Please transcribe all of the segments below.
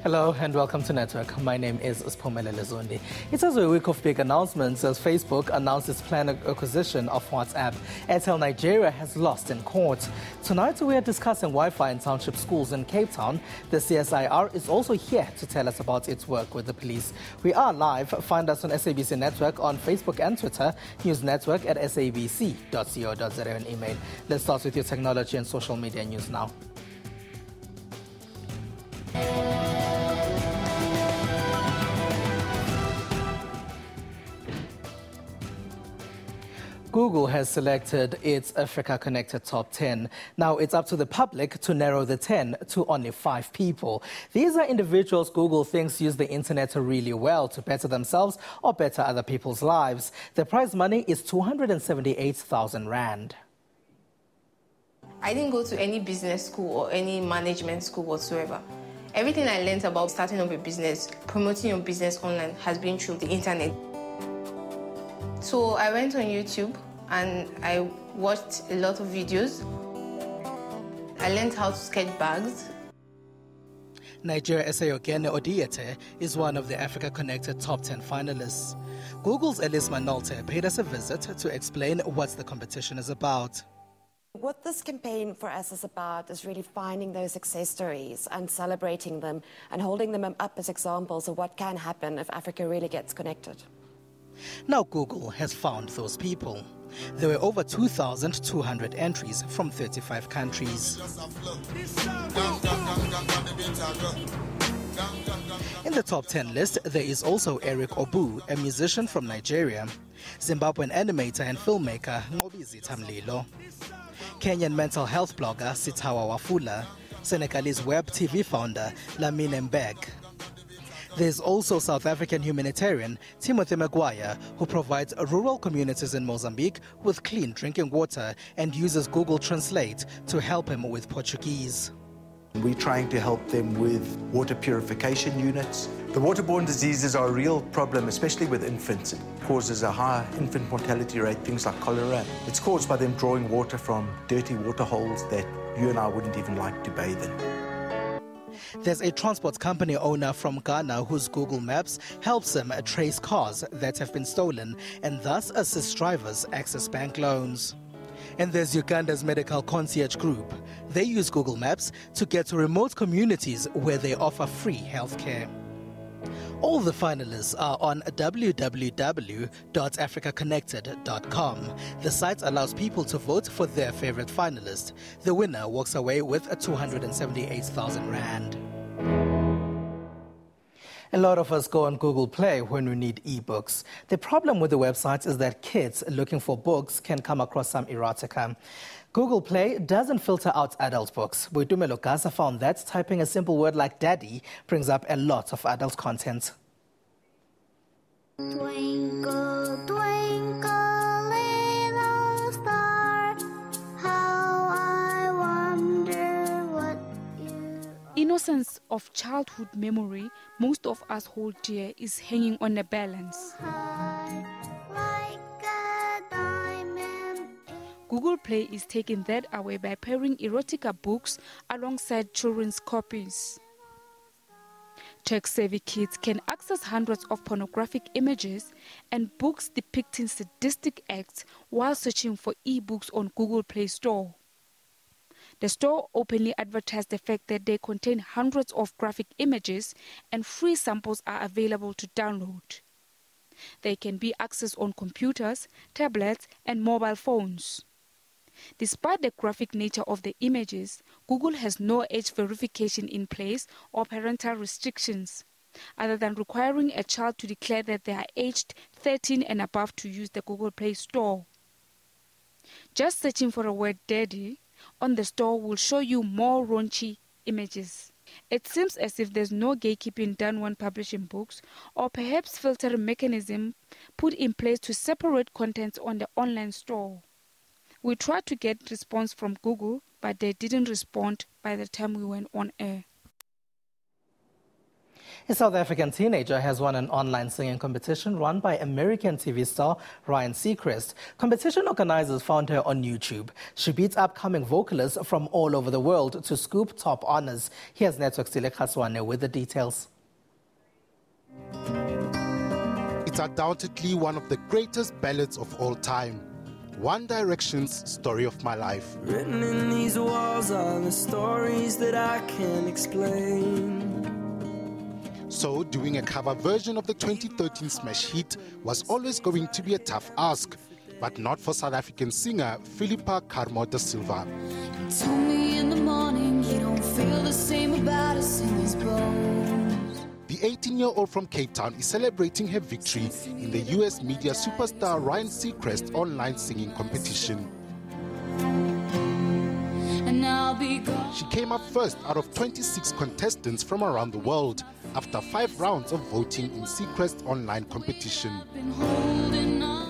Hello and welcome to Network. My name is Spomele Lezondi. It's also a week of big announcements as Facebook announced its planned acquisition of WhatsApp. Airtel Nigeria has lost in court. Tonight we are discussing Wi-Fi in township schools in Cape Town. The CSIR is also here to tell us about its work with the police. We are live. Find us on SABC Network on Facebook and Twitter. News Network at sabc.co.za and email. Let's start with your technology and social media news now. Google has selected its Africa Connected Top 10. Now it's up to the public to narrow the 10 to only 5 people. These are individuals Google thinks use the internet really well to better themselves or better other people's lives. The prize money is 278,000 Rand. I didn't go to any business school or any management school whatsoever. Everything I learned about starting up a business, promoting your business online has been through the internet. So I went on YouTube and I watched a lot of videos. I learned how to sketch bags. Nigeria Esayogene Odiete is one of the Africa Connected Top 10 finalists. Google's Elise Manolte paid us a visit to explain what the competition is about. What this campaign for us is about is really finding those success stories and celebrating them and holding them up as examples of what can happen if Africa really gets connected. Now Google has found those people. There were over 2,200 entries from 35 countries. In the top 10 list, there is also Eric Obu, a musician from Nigeria, Zimbabwean animator and filmmaker Ngobizi Tamlilo, Kenyan mental health blogger Sitawa Wafula, Senegalese web TV founder Lamine Mbeg. There's also South African humanitarian Timothy Maguire, who provides rural communities in Mozambique with clean drinking water and uses Google Translate to help him with Portuguese. We're trying to help them with water purification units. The waterborne diseases are a real problem, especially with infants. It causes a high infant mortality rate, things like cholera. It's caused by them drawing water from dirty water holes that you and I wouldn't even like to bathe in. There's a transport company owner from Ghana whose Google Maps helps him trace cars that have been stolen and thus assist drivers access bank loans. And there's Uganda's medical concierge group. They use Google Maps to get to remote communities where they offer free healthcare. All the finalists are on www.africaconnected.com. The site allows people to vote for their favorite finalist. The winner walks away with 278,000 Rand. A lot of us go on Google Play when we need ebooks. The problem with the website is that kids looking for books can come across some erotica. Google Play doesn't filter out adult books. Boitumelo Gasa found that typing a simple word like daddy brings up a lot of adult content. Twinkle, twinkle, little star, how I wonder what you are. Innocence of childhood memory most of us hold dear is hanging on a balance. Like a diamond. Google Play is taking that away by pairing erotica books alongside children's copies. Tech-savvy kids can access hundreds of pornographic images and books depicting sadistic acts while searching for ebooks on Google Play Store. The store openly advertised the fact that they contain hundreds of graphic images and free samples are available to download. They can be accessed on computers, tablets, and mobile phones. Despite the graphic nature of the images, Google has no age verification in place or parental restrictions, other than requiring a child to declare that they are aged 13 and above to use the Google Play Store. Just searching for a word daddy on the store will show you more raunchy images. It seems as if there's no gatekeeping done when publishing books, or perhaps filtering mechanism put in place to separate contents on the online store. We tried to get response from Google, but they didn't respond by the time we went on air. A South African teenager has won an online singing competition run by American TV star Ryan Seacrest. Competition organizers found her on YouTube. She beats upcoming vocalists from all over the world to scoop top honors. Here's Network's Tile Khaswane with the details. It's undoubtedly one of the greatest ballads of all time. One Direction's Story of My Life. Written in these walls are the stories that I can't explain. So, doing a cover version of the 2013 smash hit was always going to be a tough ask, but not for South African singer Philippa Carmo da Silva. Told me in the morning you don't feel the same about us in these bones. The 18-year-old from Cape Town is celebrating her victory in the US media superstar Ryan Seacrest online singing competition. And I'll be gone. She came up first out of 26 contestants from around the world after 5 rounds of voting in Seacrest's online competition.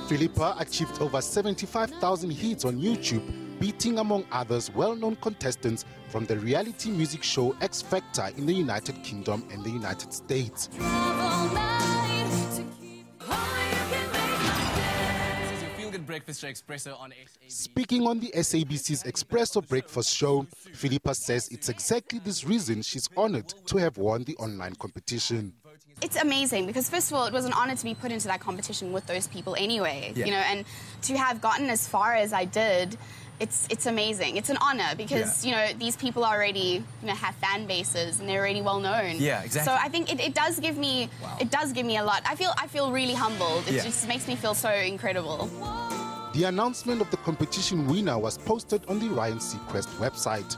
Philippa achieved over 75,000 hits on YouTube, beating among others well-known contestants from the reality music show X Factor in the United Kingdom and the United States. Breakfast show Espresso on SABC. Speaking on the SABC's Espresso Breakfast show, Philippa says it's exactly this reason she's honored to have won the online competition. It's amazing because, first of all, it was an honor to be put into that competition with those people anyway, you know, and to have gotten as far as I did, it's amazing. It's an honor because, you know, these people already, you know, have fan bases and they're already well known. Yeah, exactly. So I think it does give me, a lot. I feel really humbled. It just makes me feel so incredible. The announcement of the competition winner was posted on the Ryan Seacrest website.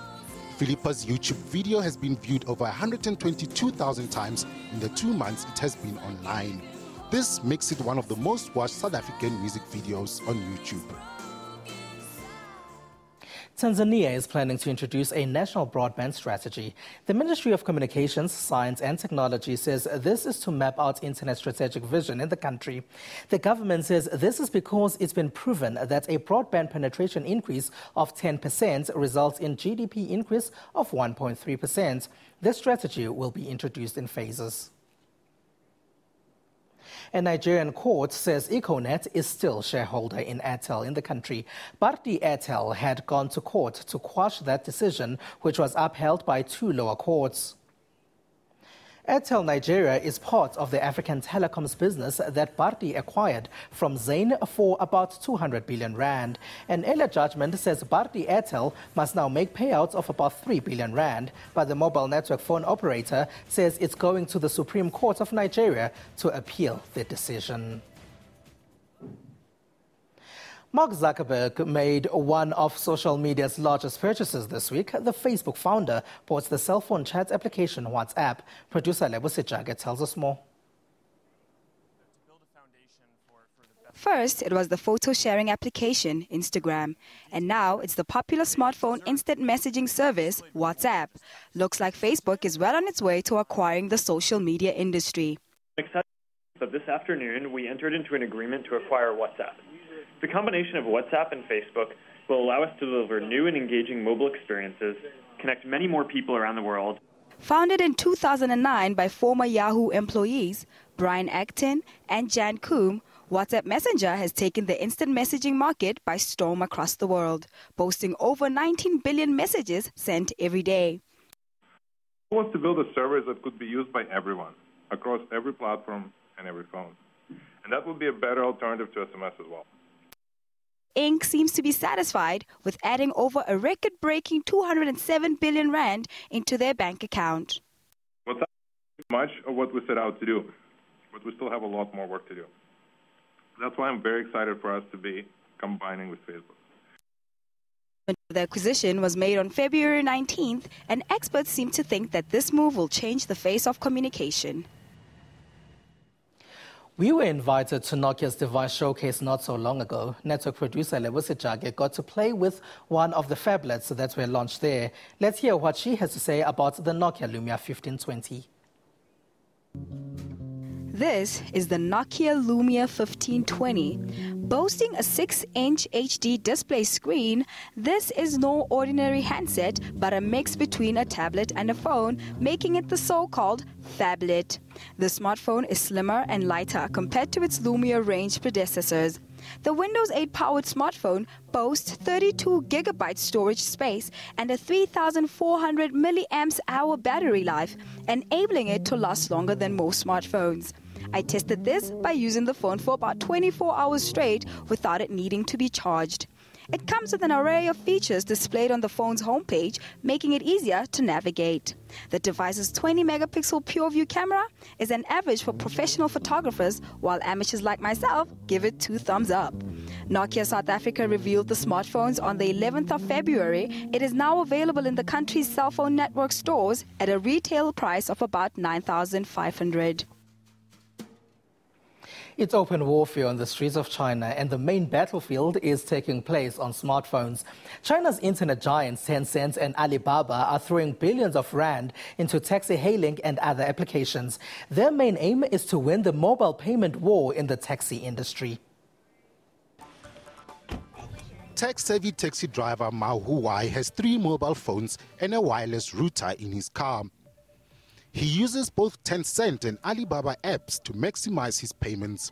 Philippa's YouTube video has been viewed over 122,000 times in the 2 months it has been online. This makes it one of the most watched South African music videos on YouTube. Tanzania is planning to introduce a national broadband strategy. The Ministry of Communications, Science and Technology says this is to map out internet strategic vision in the country. The government says this is because it's been proven that a broadband penetration increase of 10% results in GDP increase of 1.3%. The strategy will be introduced in phases. A Nigerian court says Econet is still shareholder in Airtel in the country. Bardi Airtel had gone to court to quash that decision, which was upheld by 2 lower courts. Airtel Nigeria is part of the African telecoms business that Bardi acquired from Zain for about 200 billion rand. An earlier judgment says Bardi Airtel must now make payouts of about 3 billion rand, but the mobile network phone operator says it's going to the Supreme Court of Nigeria to appeal the decision. Mark Zuckerberg made one of social media's largest purchases this week. The Facebook founder bought the cell phone chat application WhatsApp. Producer Lebo Sejage tells us more. First, it was the photo-sharing application, Instagram. And now it's the popular smartphone instant messaging service, WhatsApp. Looks like Facebook is well on its way to acquiring the social media industry. But this afternoon, we entered into an agreement to acquire WhatsApp. The combination of WhatsApp and Facebook will allow us to deliver new and engaging mobile experiences, connect many more people around the world. Founded in 2009 by former Yahoo employees Brian Acton and Jan Koum, WhatsApp Messenger has taken the instant messaging market by storm across the world, boasting over 19 billion messages sent every day. It was to build a service that could be used by everyone, across every platform and every phone. And that would be a better alternative to SMS as well. Inc. seems to be satisfied with adding over a record-breaking 207 billion rand into their bank account. What's much of what we set out to do, but we still have a lot more work to do. That's why I'm very excited for us to be combining with Facebook. The acquisition was made on February 19th, and experts seem to think that this move will change the face of communication. We were invited to Nokia's device showcase not so long ago. Network producer Lebo Sejage got to play with one of the phablets that were launched there. Let's hear what she has to say about the Nokia Lumia 1520. This is the Nokia Lumia 1520. Boasting a 6-inch HD display screen, this is no ordinary handset but a mix between a tablet and a phone, making it the so-called phablet. The smartphone is slimmer and lighter compared to its Lumia range predecessors. The Windows 8-powered smartphone boasts 32 gigabyte storage space and a 3,400 milliamps hour battery life, enabling it to last longer than most smartphones. I tested this by using the phone for about 24 hours straight without it needing to be charged. It comes with an array of features displayed on the phone's homepage, making it easier to navigate. The device's 20-megapixel PureView camera is an average for professional photographers, while amateurs like myself give it 2 thumbs up. Nokia South Africa revealed the smartphones on the 11th of February. It is now available in the country's cell phone network stores at a retail price of about 9,500. It's open warfare on the streets of China, and the main battlefield is taking place on smartphones. China's internet giants Tencent and Alibaba are throwing billions of rand into taxi hailing and other applications. Their main aim is to win the mobile payment war in the taxi industry. Tech-savvy taxi driver Mao Huai has 3 mobile phones and a wireless router in his car. He uses both Tencent and Alibaba apps to maximize his payments.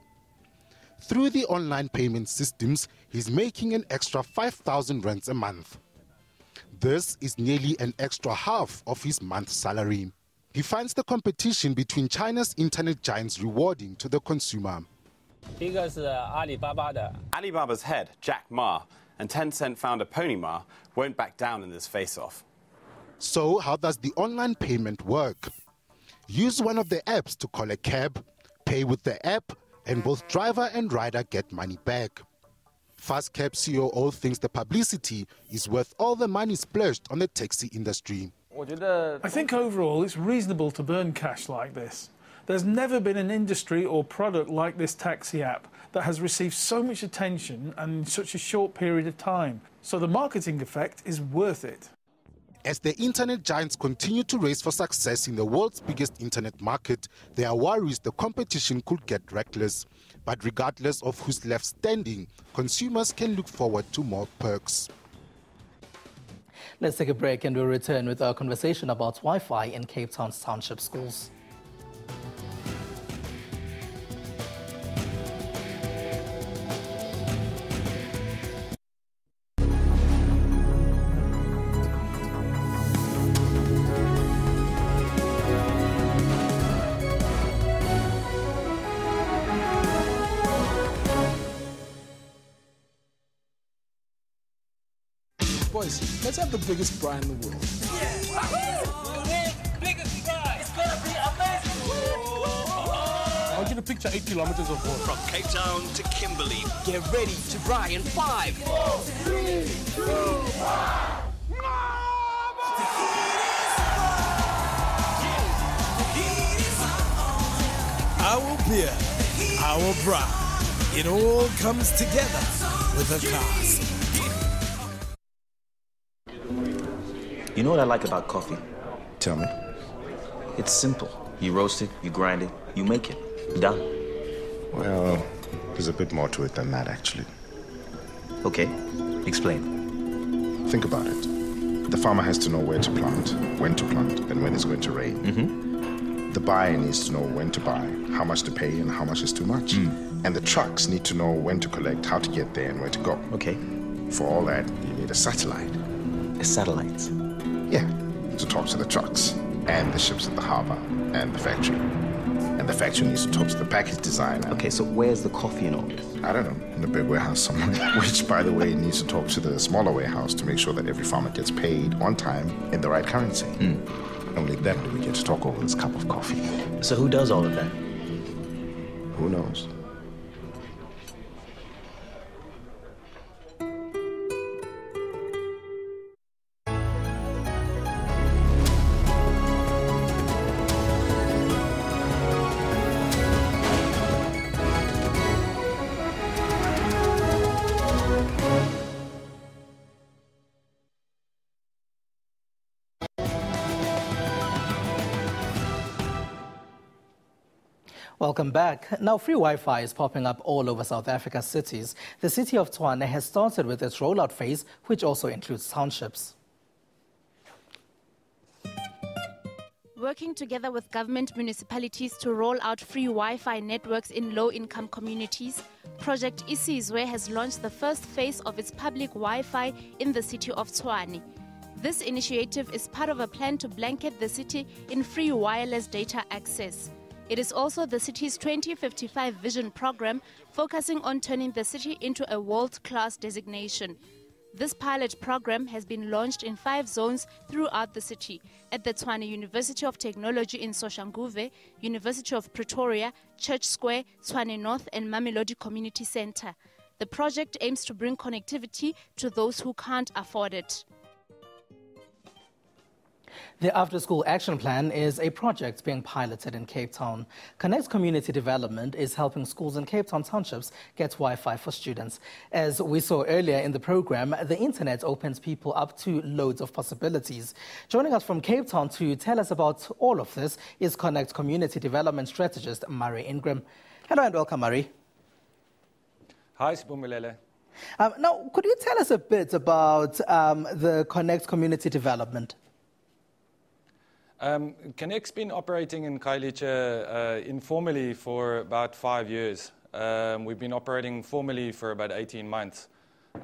Through the online payment systems, he's making an extra 5,000 rands a month. This is nearly an extra half of his month's salary. He finds the competition between China's internet giants rewarding to the consumer. Alibaba's head, Jack Ma, and Tencent founder Pony Ma won't back down in this face-off. So how does the online payment work? Use one of the apps to call a cab, pay with the app, and both driver and rider get money back. Fastcab COO thinks the publicity is worth all the money splurged on the taxi industry. I think overall it's reasonable to burn cash like this. There's never been an industry or product like this taxi app that has received so much attention and in such a short period of time. So the marketing effect is worth it. As the internet giants continue to race for success in the world's biggest internet market, there are worries the competition could get reckless. But regardless of who's left standing, consumers can look forward to more perks. Let's take a break and we'll return with our conversation about Wi-Fi in Cape Town's township schools. Boys, let's have the biggest bra in the world. Biggest bra! It's gonna be amazing! I want you to picture 8 kilometers of water. From Cape Town to Kimberley. Get ready to dry in 5, 4, 3, 2, 1. Our beer, our bra. It all comes together with a cast. You know what I like about coffee? Tell me. It's simple. You roast it, you grind it, you make it. Done. Well, there's a bit more to it than that, actually. Okay, explain. Think about it. The farmer has to know where to plant, when to plant, and when it's going to rain. Mm-hmm. The buyer needs to know when to buy, how much to pay, and how much is too much. And the trucks need to know when to collect, how to get there, and where to go. Okay. For all that, you need a satellite. A satellite? Yeah, to talk to the trucks, and the ships at the harbor, and the factory. And the factory needs to talk to the package designer. Okay, so where's the coffee in all this? I don't know, in a big warehouse somewhere. Which, by the way, needs to talk to the smaller warehouse to make sure that every farmer gets paid on time in the right currency. Only then do we get to talk over this cup of coffee. So who does all of that? Who knows? Welcome back. Now, free Wi-Fi is popping up all over South Africa's cities. The city of Tshwane has started with its rollout phase, which also includes townships. Working together with government municipalities to roll out free Wi-Fi networks in low-income communities, Project Isizwe has launched the first phase of its public Wi-Fi in the city of Tshwane. This initiative is part of a plan to blanket the city in free wireless data access. It is also the city's 2055 vision program, focusing on turning the city into a world-class designation. This pilot program has been launched in 5 zones throughout the city, at the Tshwane University of Technology in Soshanguve, University of Pretoria, Church Square, Tshwane North and Mamelodi Community Centre. The project aims to bring connectivity to those who can't afford it. The After School Action Plan is a project being piloted in Cape Town. Connect Community Development is helping schools in Cape Town townships get Wi-Fi for students. As we saw earlier in the program, the internet opens people up to loads of possibilities. Joining us from Cape Town to tell us about all of this is Connect Community Development strategist Murray Ingram. Hello and welcome, Murray. Hi, Sipumulele. Now, could you tell us a bit about the Connect Community Development? Connect's been operating in Khayelitsha informally for about 5 years. We've been operating formally for about 18 months.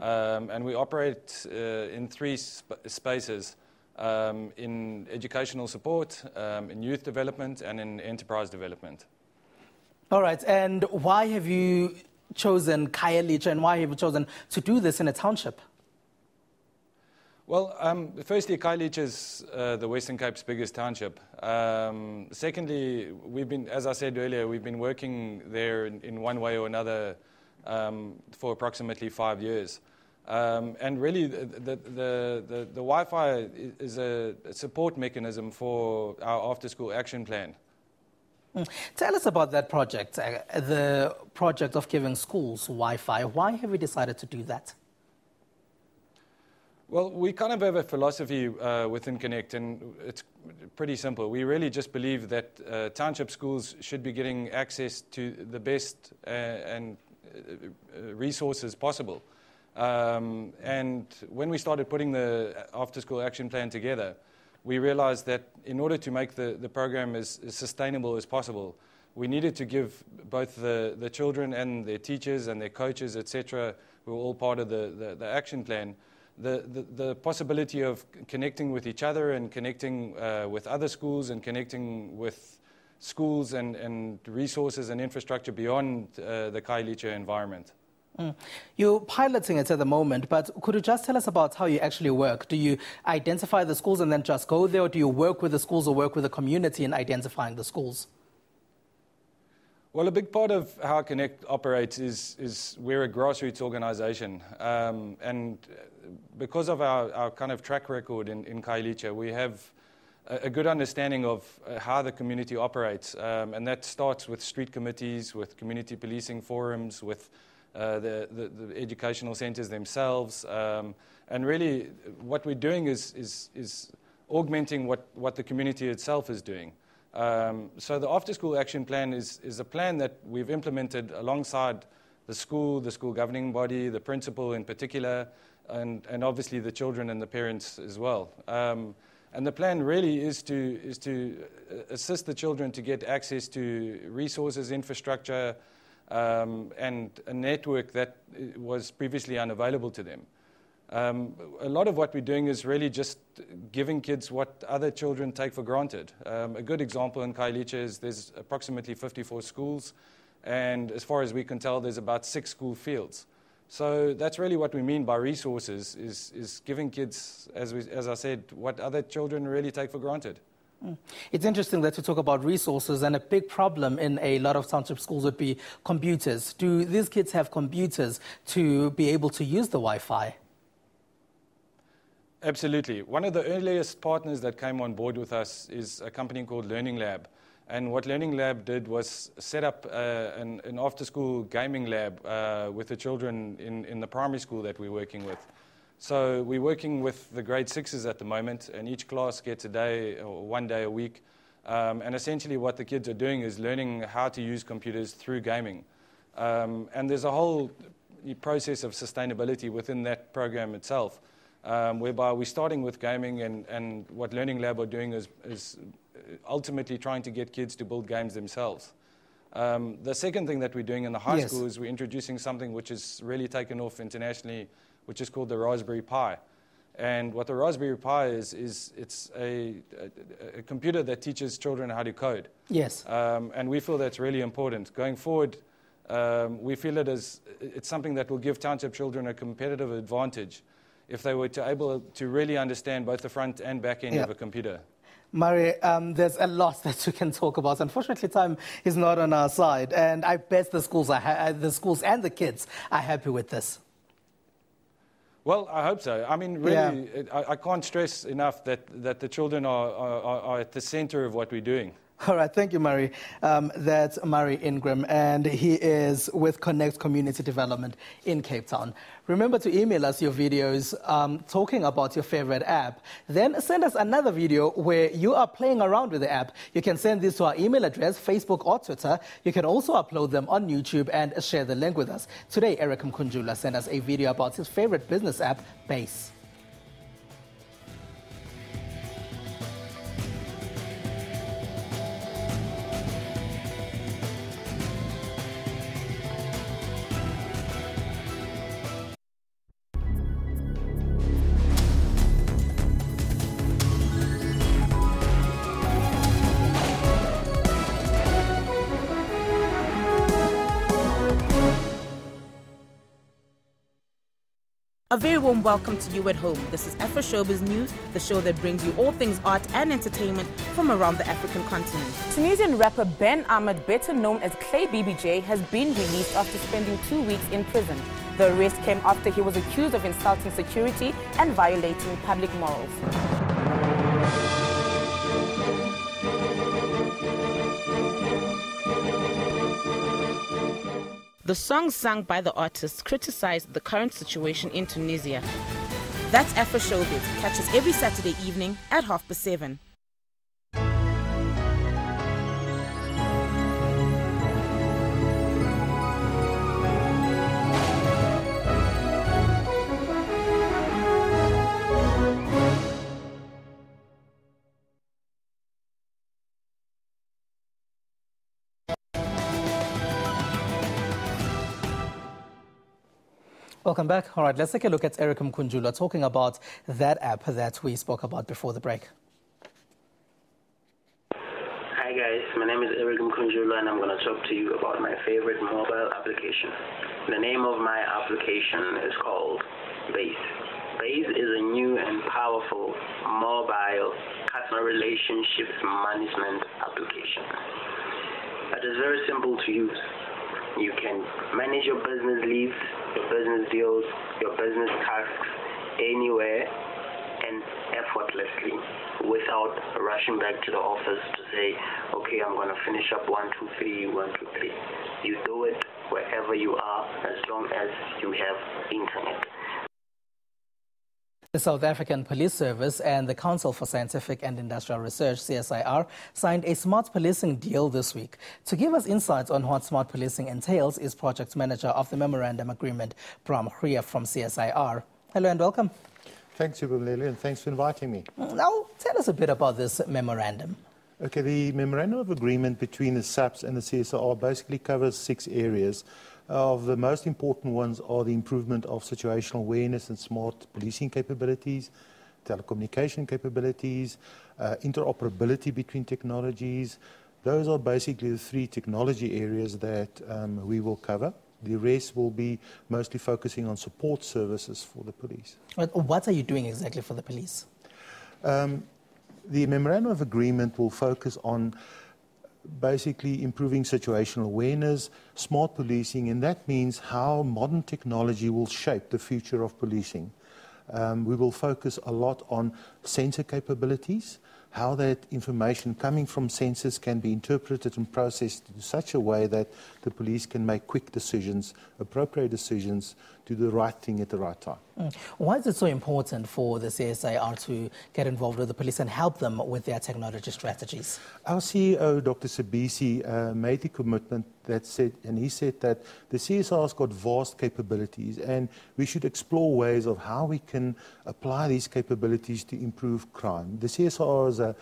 And we operate in 3 spaces, in educational support, in youth development, and in enterprise development. All right, and why have you chosen Khayelitsha and why have you chosen to do this in a township? Well, firstly, Khayelitsha is the Western Cape's biggest township. Secondly, as I said earlier, we've been working there in one way or another for approximately 5 years. And really, the Wi-Fi is a support mechanism for our after-school action plan. Tell us about that project, the project of giving schools Wi-Fi. Why have you decided to do that? Well, we kind of have a philosophy within Connect, and it's pretty simple. We really just believe that township schools should be getting access to the best and resources possible. And when we started putting the after-school action plan together, we realized that in order to make the program as sustainable as possible, we needed to give both the children and their teachers and their coaches, etc., who were all part of the action plan, the possibility of connecting with each other and connecting with other schools and connecting with schools and resources and infrastructure beyond the Khayelitsha environment. You're piloting it at the moment, but could you just tell us about how you actually work? Do you identify the schools and then just go there, or do you work with the schools or work with the community in identifying the schools? Well, a big part of how Connect operates is we're a grassroots organization. And because of our kind of track record in Khayelitsha, we have a good understanding of how the community operates. And that starts with street committees, with community policing forums, with the educational centers themselves. And really, what we're doing is augmenting what the community itself is doing. So the after-school action plan is a plan that we've implemented alongside the school governing body, the principal in particular, and obviously the children and the parents as well. And the plan really is to assist the children to get access to resources, infrastructure, and a network that was previously unavailable to them. A lot of what we're doing is really just giving kids what other children take for granted. A good example in Khayelitsha is there's approximately 54 schools, and as far as we can tell, there's about 6 school fields. So that's really what we mean by resources, is giving kids, as I said, what other children really take for granted. It's interesting that you talk about resources, and a big problem in a lot of township schools would be computers. Do these kids have computers to be able to use the Wi-Fi? Absolutely. One of the earliest partners that came on board with us is a company called Learning Lab. And what Learning Lab did was set up an after-school gaming lab with the children in the primary school that we're working with. So we're working with the grade 6s at the moment, and each class gets a day or 1 day a week And essentially what the kids are doing is learning how to use computers through gaming. And there's a whole process of sustainability within that program itself, whereby we're starting with gaming, and what Learning Lab are doing is ultimately trying to get kids to build games themselves. The second thing that we're doing in the high school is we're introducing something which is really taken off internationally, which is called the Raspberry Pi. And what the Raspberry Pi is it's a computer that teaches children how to code. Yes. And we feel that's really important. Going forward, we feel it's something that will give township children a competitive advantage if they were able to really understand both the front and back end of a computer. Murray, there's a lot that you can talk about. Unfortunately, time is not on our side, and I bet the schools and the kids are happy with this. Well, I hope so. I mean, really, I can't stress enough that the children are at the center of what we're doing. All right, thank you, Murray. That's Murray Ingram, and he is with Connect Community Development in Cape Town. Remember to email us your videos talking about your favorite app. Then send us another video where you are playing around with the app. You can send this to our email address, Facebook or Twitter. You can also upload them on YouTube and share the link with us. Today, Eric Mkunjula sent us a video about his favorite business app, Base. A very warm welcome to you at home. This is Afro Showbiz News, the show that brings you all things art and entertainment from around the African continent. Tunisian rapper Ben Ahmed, better known as Clay BBJ, has been released after spending 2 weeks in prison. The arrest came after he was accused of insulting security and violating public morals. The songs sung by the artists criticized the current situation in Tunisia. That's Afro Showbiz. Catch us every Saturday evening at 7:30. Welcome back. All right, let's take a look at Eric Mkunjula talking about that app that we spoke about before the break. Hi guys, my name is Eric Mkunjula and I'm going to talk to you about my favorite mobile application. The name of my application is called Base. Base is a new and powerful mobile customer relationships management application. It is very simple to use. You can manage your business leads, your business deals, your business tasks anywhere and effortlessly without rushing back to the office to say, okay, I'm going to finish up 1, 2, 3, 1, 2, 3. You do it wherever you are as long as you have internet. The South African Police Service and the Council for Scientific and Industrial Research, CSIR, signed a smart policing deal this week. To give us insights on what smart policing entails is Project Manager of the Memorandum Agreement, Bram Hria from CSIR. Hello and welcome. Thanks, Ubumlele, and thanks for inviting me. Now, tell us a bit about this memorandum. Okay, the Memorandum of Agreement between the SABC and the CSIR basically covers 6 areas. Of the most important ones are the improvement of situational awareness and smart policing capabilities, telecommunication capabilities, interoperability between technologies. Those are basically the 3 technology areas that we will cover. The rest will be mostly focusing on support services for the police. What are you doing exactly for the police? The Memorandum of Agreement will focus on basically improving situational awareness, smart policing, and that means how modern technology will shape the future of policing. We will focus a lot on sensor capabilities, how that information coming from sensors can be interpreted and processed in such a way that the police can make quick decisions, appropriate decisions do the right thing at the right time. Why is it so important for the CSIR to get involved with the police and help them with their technology strategies? Our CEO, Dr. SABC, made the commitment that said, and he said that the CSIR has got vast capabilities and we should explore ways of how we can apply these capabilities to improve crime. The CSIR is a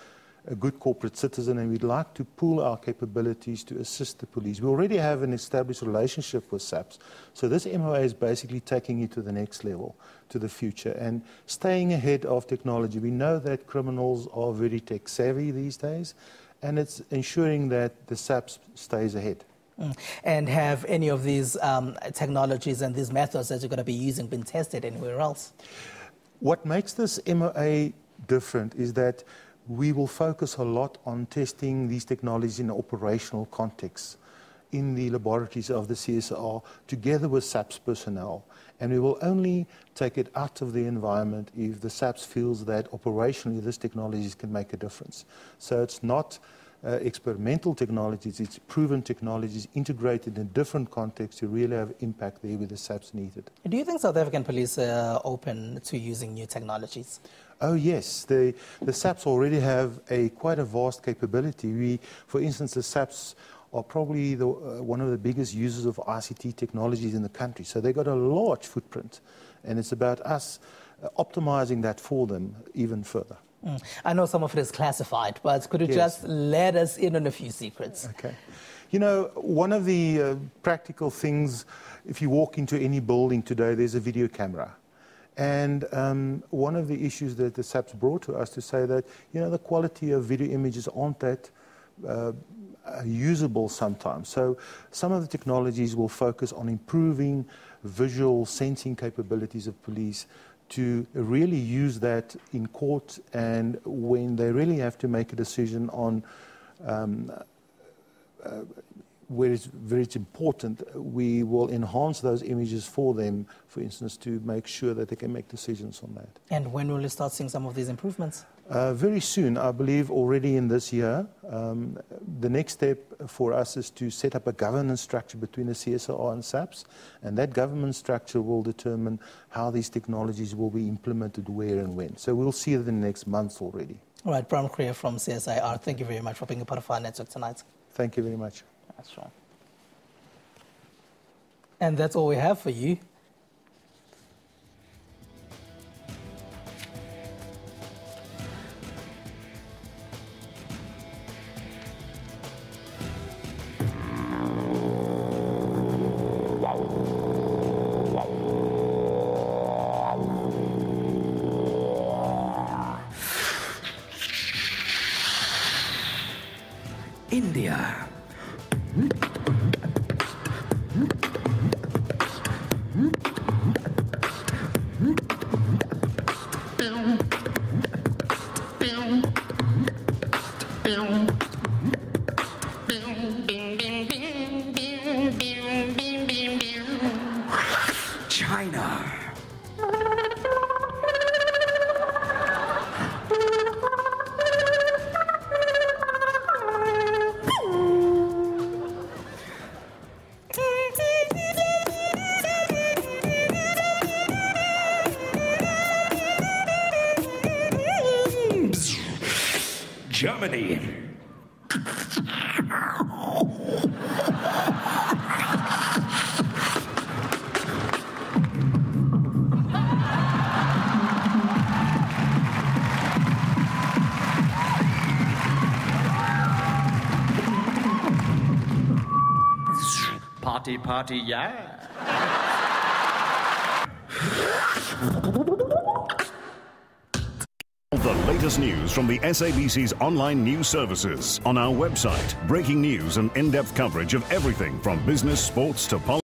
good corporate citizen, and we'd like to pool our capabilities to assist the police. We already have an established relationship with SABC, so this MOA is basically taking it to the next level, to the future, and staying ahead of technology. We know that criminals are very tech-savvy these days, and it's ensuring that the SABC stays ahead. And have any of these technologies and these methods that you're going to be using been tested anywhere else? What makes this MOA different is that we will focus a lot on testing these technologies in an operational context in the laboratories of the CSIR together with SABC personnel. And we will only take it out of the environment if the SABC feels that operationally this technologies can make a difference. So it's not experimental technologies, it's proven technologies integrated in different contexts to really have impact there where the SABC needed. Do you think South African police are open to using new technologies? Oh yes, the SABC already have quite a vast capability. For instance, the SABC are probably one of the biggest users of ICT technologies in the country. So they've got a large footprint, and it's about us optimizing that for them even further. I know some of it is classified, but could you just let us in on a few secrets? Okay. You know, one of the practical things, if you walk into any building today, there's a video camera. And one of the issues that the SABC brought to us to say that, you know, the quality of video images aren't that usable sometimes. So some of the technologies will focus on improving visual sensing capabilities of police to really use that in court and when they really have to make a decision on where it's very important, we will enhance those images for them, for instance, to make sure that they can make decisions on that. And when will you start seeing some of these improvements? Very soon, I believe already in this year. The next step for us is to set up a governance structure between the CSIR and SABC, and that governance structure will determine how these technologies will be implemented where and when. So we'll see it in the next months already. All right, Bram Krier from CSIR, thank you very much for being a part of our network tonight. Thank you very much. That's right. And that's all we have for you. India. China. Germany. Party, party, yeah. The latest news from the SABC's online news services on our website. Breaking news and in-depth coverage of everything from business, sports to politics.